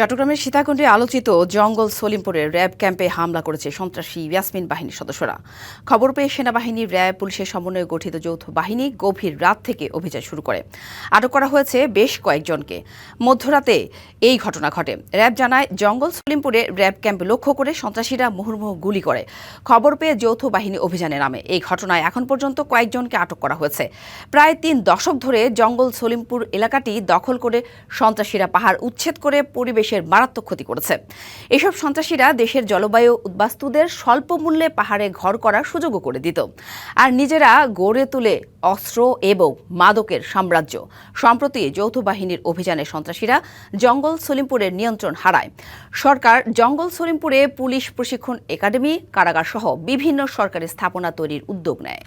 চট্টগ্রামের সীতাকুণ্ডে আলোচিত জঙ্গল সলিমপুরের র্যাব ক্যাম্পে হামলা করেছে সন্ত্রাসী ইয়াসমিন বাহিনীর সদস্যরা। খবর পেয়ে সেনাবাহিনী, র্যাব, পুলিশের সমন্বয়ে গঠিত যৌথ বাহিনী গভীর রাত থেকে অভিযান শুরু করে। আটক করা হয়েছে বেশ কয়েকজনকে। মধ্যরাতে এই ঘটনা ঘটে। র্যাব জানায়, জঙ্গল সলিমপুরে র্যাব ক্যাম্প লক্ষ্য করে সন্ত্রাসীরা মুহুর্মুহু গুলি করে। খবর পেয়ে যৌথ বাহিনী অভিযানে নামে। এই ঘটনায় এখন পর্যন্ত কয়েকজনকে আটক করা হয়েছে। প্রায় ৩ দশক ধরে জঙ্গল সলিমপুর এলাকাটি দখল করে সন্ত্রাসীরা পাহাড় উচ্ছেদ করে পরিবেশের মারাত্মক ক্ষতি করেছে। এসব সন্ত্রাসীরা দেশের জলবায়ু উদ্বাস্তুদের স্বল্প মূল্যে পাহাড়ে ঘর করার সুযোগও করে দিত, আর নিজেরা গড়ে তুলে অস্ত্র এবং মাদকের সাম্রাজ্য। সম্প্রতি যৌথ বাহিনীর অভিযানে সন্ত্রাসীরা জঙ্গল সলিমপুরের নিয়ন্ত্রণ হারায়। সরকার জঙ্গল সলিমপুরে পুলিশ প্রশিক্ষণ একাডেমি, কারাগার সহ বিভিন্ন সরকারি স্থাপনা তৈরির উদ্যোগ নেয়।